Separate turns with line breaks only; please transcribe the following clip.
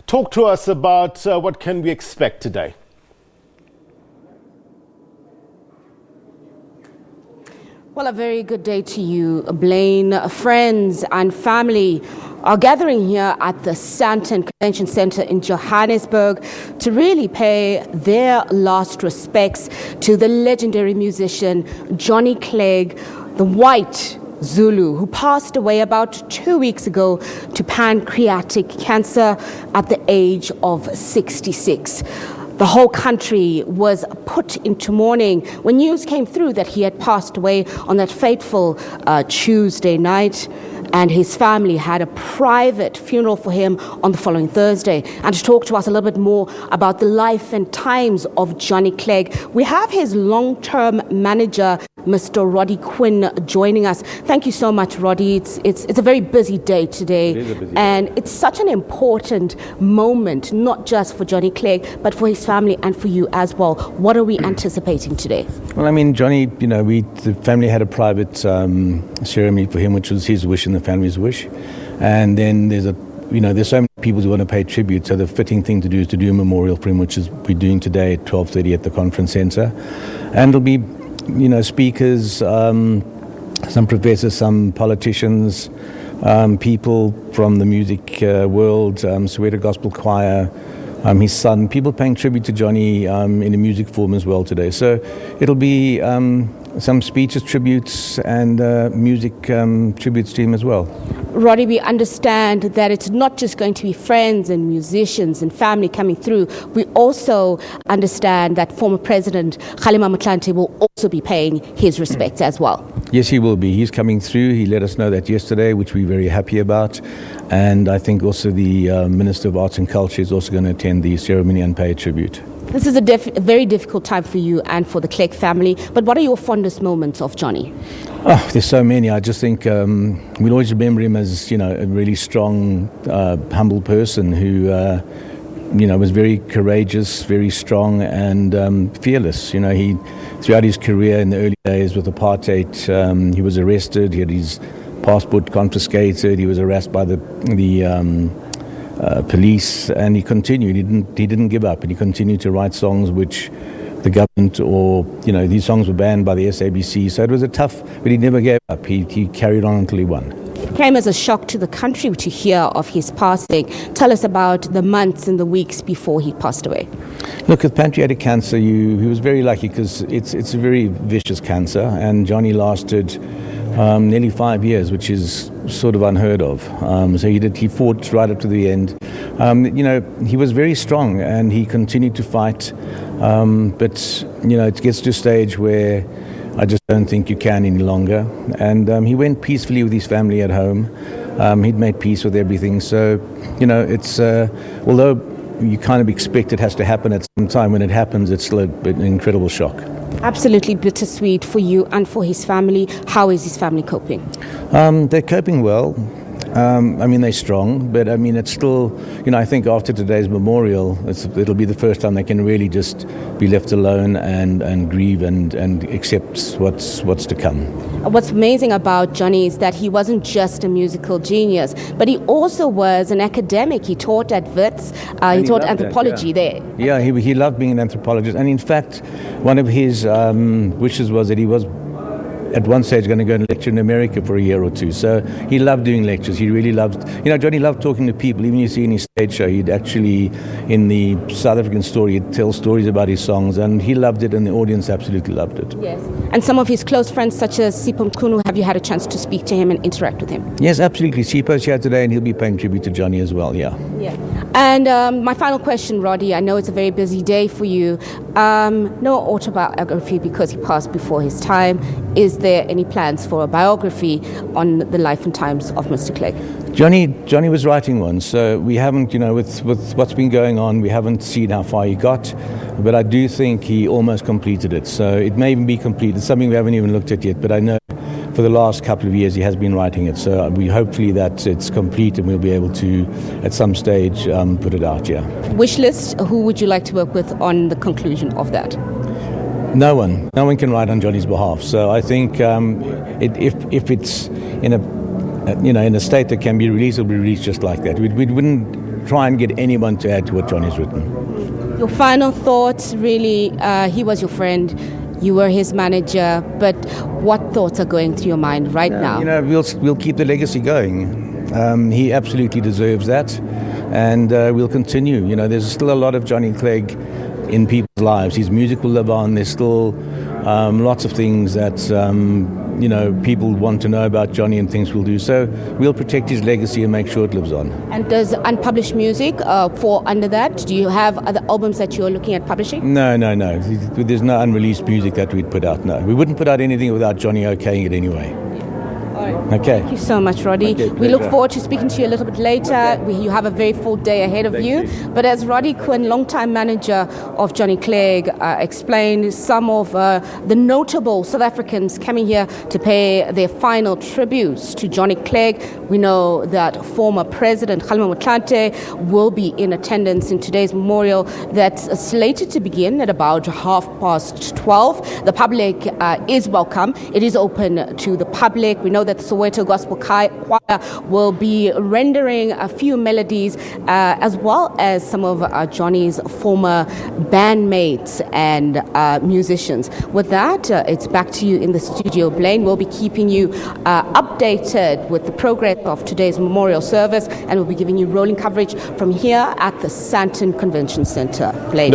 Talk to us about what can we expect today.
Well, a very good day to you, Blaine. Friends and family are gathering here at the Sandton Convention Center in Johannesburg to really pay their last respects to the legendary musician Johnny Clegg, the White Zulu, who passed away about 2 weeks ago to pancreatic cancer at the age of 66. The whole country was put into mourning when news came through that he had passed away on that fateful Tuesday night, and his family had a private funeral for him on the following Thursday. And to talk to us a little bit more about the life and times of Johnny Clegg, we have his long-term manager, Mr. Roddy Quinn, joining us. Thank you so much, Roddy. It's a very busy day today.
It is a busy
and
day.
It's such an important moment, not just for Johnny Clegg, but for his family and for you as well. What are we anticipating today?
Well, I mean, Johnny, the family had a private ceremony for him, which was his wish and the family's wish. And then there's so many people who want to pay tribute. So the fitting thing to do is to do a memorial for him, which is we're doing today at 12:30 at the conference center. And it'll be, speakers, some professors, some politicians, people from the music world, Soweto Gospel Choir, his son, people paying tribute to Johnny in a music form as well today. So it'll be some speeches, tributes, and music tributes to him as well.
Roddy, we understand that it's not just going to be friends and musicians and family coming through. We also understand that former President Halima Clancy will also be paying his respects as well.
Yes, he will be. He's coming through. He let us know that yesterday, which we're very happy about. And I think also the Minister of Arts and Culture is also going to attend the ceremony and pay a tribute.
This is a very difficult time for you and for the Clegg family. But what are your fondest moments of Johnny?
Oh, there's so many. I just think we'll always remember him as, a really strong, humble person who, was very courageous, very strong and fearless. He, throughout his career in the early days with apartheid, he was arrested, he had his passport confiscated, he was harassed by the police, and he continued. He didn't give up, and he continued to write songs which the government these songs were banned by the SABC. So it was but he never gave up. He carried on until he won.
It came as a shock to the country to hear of his passing. Tell us about the months and the weeks before he passed away.
Look, with pancreatic cancer, he was very lucky because it's a very vicious cancer, and Johnny lasted nearly 5 years, which is sort of unheard of. So he fought right up to the end. He was very strong and he continued to fight. But it gets to a stage where I just don't think you can any longer. And he went peacefully with his family at home. He'd made peace with everything. So, it's although you kind of expect it has to happen at some time, when it happens, it's still an incredible shock.
Absolutely bittersweet for you and for his family. How is his family coping?
They're coping well. They're strong, but it's still, I think after today's memorial, it'll be the first time they can really just be left alone and grieve and accept what's to come.
What's amazing about Johnny is that he wasn't just a musical genius, but he also was an academic. He taught at Wits, he taught anthropology there.
Yeah, he loved being an anthropologist, and in fact, one of his wishes was that he was at one stage going to go and lecture in America for a year or two. So he loved doing lectures. He really loved, Johnny loved talking to people. Even you see in his stage show, he'd actually, in the South African story, he'd tell stories about his songs, and he loved it, and the audience absolutely loved it.
Yes. And some of his close friends, such as Sipho Mchunu, have you had a chance to speak to him and interact with him?
Yes, absolutely. Sipho's here today, and he'll be paying tribute to Johnny as well, yeah.
Yeah. And my final question, Roddy, I know it's a very busy day for you. No autobiography because he passed before his time. Is there any plans for a biography on the life and times of Mr. Clegg?
Johnny was writing one, so we haven't, with what's been going on, we haven't seen how far he got, but I do think he almost completed it. So it may even be complete. It's something we haven't even looked at yet, but I know for the last couple of years he has been writing it. So we hopefully that it's complete and we'll be able to, at some stage, put it out, yeah.
Wish list, who would you like to work with on the conclusion of that?
No one can write on Johnny's behalf. So I think if it's in a state that can be released, it'll be released just like that. We wouldn't try and get anyone to add to what Johnny's written.
Your final thoughts, really, he was your friend, you were his manager, but what thoughts are going through your mind right now?
You know, we'll keep the legacy going. He absolutely deserves that, and we'll continue. You know, there's still a lot of Johnny Clegg in people's lives. His music will live on. There's still lots of things that you know, people want to know about Johnny and things we'll do. So we'll protect his legacy and make sure it lives on.
And does unpublished music fall under that? Do you have other albums that you're looking at publishing?
No. There's no unreleased music that we'd put out, no. We wouldn't put out anything without Johnny okaying it anyway. Okay.
Thank you so much, Roddy.
Okay,
we look forward to speaking to you a little bit later.
Okay.
You have a very full day ahead of you. But as Roddy Quinn, longtime manager of Johnny Clegg, explained, some of the notable South Africans coming here to pay their final tributes to Johnny Clegg. We know that former President Halima Clancy will be in attendance in today's memorial that's slated to begin at about 12:30. The public is welcome. It is open to the public. We know that the Soweto Gospel Choir will be rendering a few melodies as well as some of Johnny's former bandmates and musicians. With that, it's back to you in the studio. Blaine will be keeping you updated with the progress of today's memorial service, and we'll be giving you rolling coverage from here at the Sandton Convention Center. Blaine.